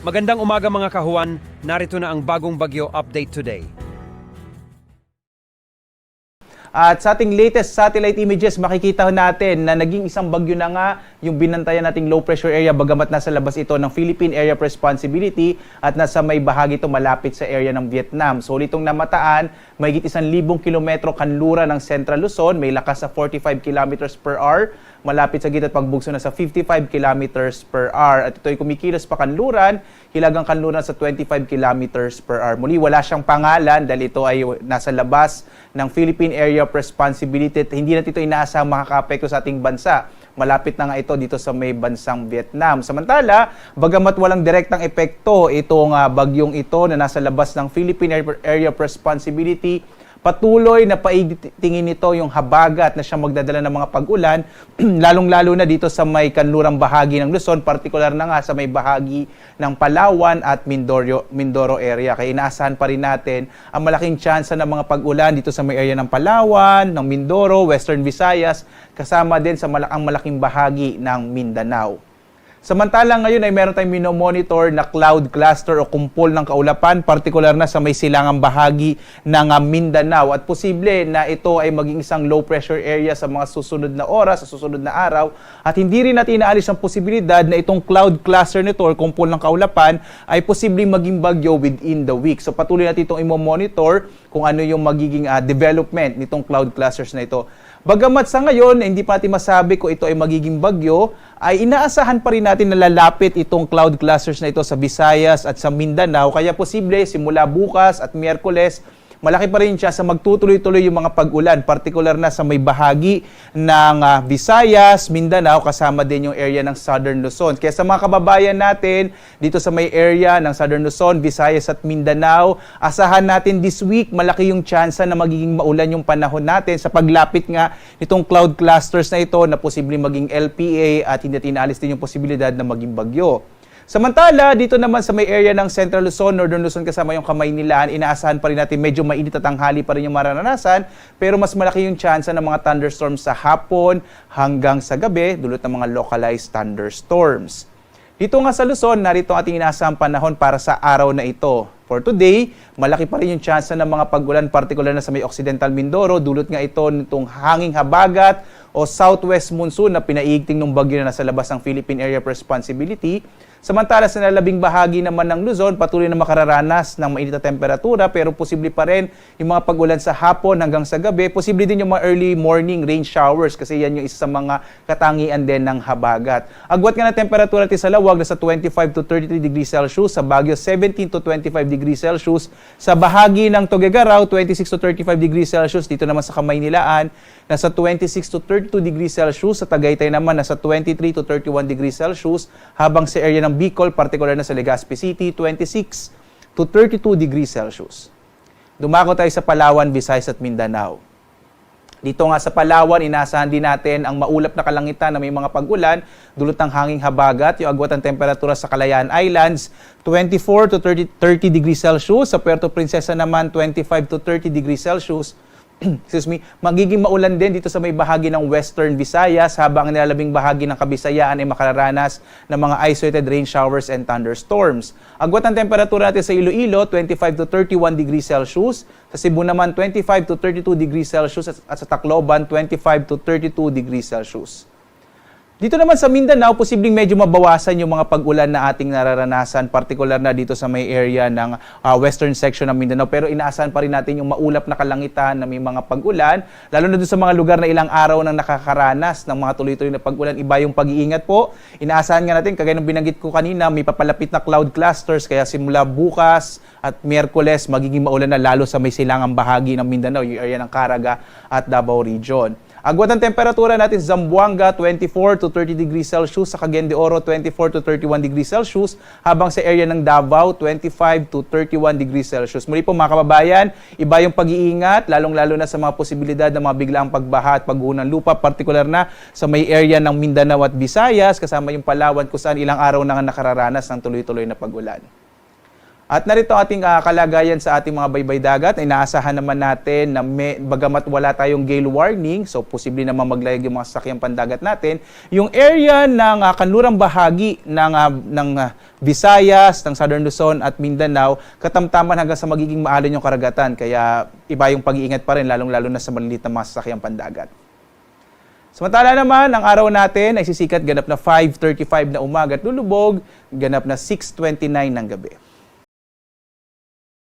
Magandang umaga mga kahuan, narito na ang bagong bagyo update today. At sa ating latest satellite images, makikita natin na naging isang bagyo na nga yung binantayan nating low pressure area bagamat nasa labas ito ng Philippine Area of Responsibility at nasa may bahagi ito malapit sa area ng Vietnam. So itong namataan, mahigit 1,000 kilometro kanluran ng Central Luzon, may lakas sa 45 kilometers per hour, malapit sa gitna at pagbugso na sa 55 kilometers per hour. At ito ay kumikilos pa kanluran, hilagang kanluran sa 25 kilometers per hour. Muli, wala siyang pangalan dahil ito ay nasa labas ng Philippine Area of Responsibility at hindi natin ito inaasahang makaka-apekto sa ating bansa. Malapit na nga ito dito sa may bansang Vietnam. Samantala, bagamat walang direktang epekto itong bagyong ito na nasa labas ng Philippine Area of Responsibility, patuloy na paitingin nito yung habagat na siyang magdadala ng mga pag-ulan, lalong-lalo na dito sa may kanlurang bahagi ng Luzon, partikular na nga sa may bahagi ng Palawan at Mindoro area. Kaya inaasahan pa rin natin ang malaking tsansa ng mga pag-ulan dito sa may area ng Palawan, ng Mindoro, Western Visayas, kasama din sa malaking bahagi ng Mindanao. Samantalang ngayon ay meron tayong minomonitor na cloud cluster o kumpol ng kaulapan, partikular na sa may silangang bahagi ng Mindanao. At posible na ito ay maging isang low pressure area sa mga susunod na oras, sa susunod na araw. At hindi rin natin inaalis ang posibilidad na itong cloud cluster nito or kumpol ng kaulapan ay posibleng maging bagyo within the week. So patuloy natin itong i-monitor kung ano yung magiging development nitong cloud clusters na ito. Bagamat sa ngayon, hindi pa natin masabi kung ito ay magiging bagyo, ay inaasahan pa rin natin na lalapit itong cloud clusters na ito sa Visayas at sa Mindanao. Kaya posible, simula bukas at Miyerkules, malaki pa rin siya sa magtutuloy-tuloy yung mga pag-ulan, partikular na sa may bahagi ng Visayas, Mindanao, kasama din yung area ng Southern Luzon. Kaya sa mga kababayan natin, dito sa may area ng Southern Luzon, Visayas at Mindanao, asahan natin this week, malaki yung tsansa na magiging maulan yung panahon natin sa paglapit nga nitong cloud clusters na ito na posibleng maging LPA at hindi tinalis din yung posibilidad na maging bagyo. Samantala, dito naman sa may area ng Central Luzon, Northern Luzon kasama yung Kamaynilaan, inaasahan pa rin natin medyo mainit at tanghali pa rin yung mararanasan, pero mas malaki yung tsansa ng mga thunderstorms sa hapon hanggang sa gabi, dulot ng mga localized thunderstorms. Dito nga sa Luzon, narito ang ating inaasahang panahon para sa araw na ito. For today, malaki pa rin yung tsansa ng mga pag-ulan, partikular na sa may Occidental Mindoro, dulot nga ito nitong hanging habagat o southwest monsoon na pinaigting ng bagyo na nasa labas ng Philippine Area of Responsibility. Samantala sa nalabing bahagi naman ng Luzon, patuloy na makararanas ng mainit na temperatura pero posible pa rin yung mga pag-ulan sa hapon hanggang sa gabi. Posible din yung mga early morning rain showers kasi yan yung isa sa mga katangian din ng habagat. Agwat nga na temperatura natin sa Lawag na sa 25 to 33 degrees Celsius, sa Baguio 17 to 25 degrees Celsius, sa bahagi ng Tuguegarao 26 to 35 degrees Celsius, dito naman sa Kamaynilaan nasa 26 to 32 degrees Celsius, sa Tagaytay naman nasa 23 to 31 degrees Celsius, habang sa area ng Bicol, partikular na sa Legazpi City, 26 to 32 degrees Celsius. Dumako tayo sa Palawan, Visayas at Mindanao. Dito nga sa Palawan, inaasahan din natin ang maulap na kalangitan na may mga pag-ulan, dulot ng hanging habagat, yung agwat ng temperatura sa Kalayaan Islands, 24 to 30 degrees Celsius, sa Puerto Princesa naman, 25 to 30 degrees Celsius. Excuse me, magiging maulan din dito sa may bahagi ng Western Visayas habang ang nilalabing bahagi ng Kabisayaan ay makararanas ng mga isolated rain showers and thunderstorms. Agwat ng temperatura natin sa Iloilo, 25 to 31 degrees Celsius. Sa Cebu naman, 25 to 32 degrees Celsius at sa Tacloban, 25 to 32 degrees Celsius. Dito naman sa Mindanao, posibleng medyo mabawasan yung mga pag-ulan na ating nararanasan, partikular na dito sa may area ng western section ng Mindanao. Pero inaasahan pa rin natin yung maulap na kalangitan na may mga pag-ulan, lalo na doon sa mga lugar na ilang araw nang nakakaranas ng mga tuloy-tuloy na pag-ulan. Iba yung pag-iingat po. Inaasahan nga natin, kagaya ng binanggit ko kanina, may papalapit na cloud clusters, kaya simula bukas at Miyerkules, magiging maulan na lalo sa may silangang bahagi ng Mindanao, yung area ng Caraga at Davao Region. Agwat ng temperatura natin sa Zamboanga, 24 to 30 degrees Celsius, sa Cagayan de Oro, 24 to 31 degrees Celsius, habang sa area ng Davao, 25 to 31 degrees Celsius. Muli po mga kababayan, iba yung pag-iingat, lalong-lalo na sa mga posibilidad ng mga biglaang pagbaha at pagguho ng lupa, partikular na sa may area ng Mindanao at Visayas, kasama yung Palawan kung saan ilang araw na nakararanas ng tuloy-tuloy na pag-ulan. At narito ang ating kalagayan sa ating mga baybay dagat. Inaasahan naman natin na bagamat wala tayong gale warning, so posible naman maglayag yung mga sasakyang pandagat natin, yung area ng kanlurang bahagi ng Visayas, ng Southern Luzon at Mindanao, katamtaman hanggang sa magiging maalon yung karagatan. Kaya iba yung pag-iingat pa rin, lalong-lalo na sa maliliit na mga sasakyang pandagat. Samantala naman, ang araw natin ay sisikat ganap na 5:35 na umaga at lulubog, ganap na 6:29 ng gabi.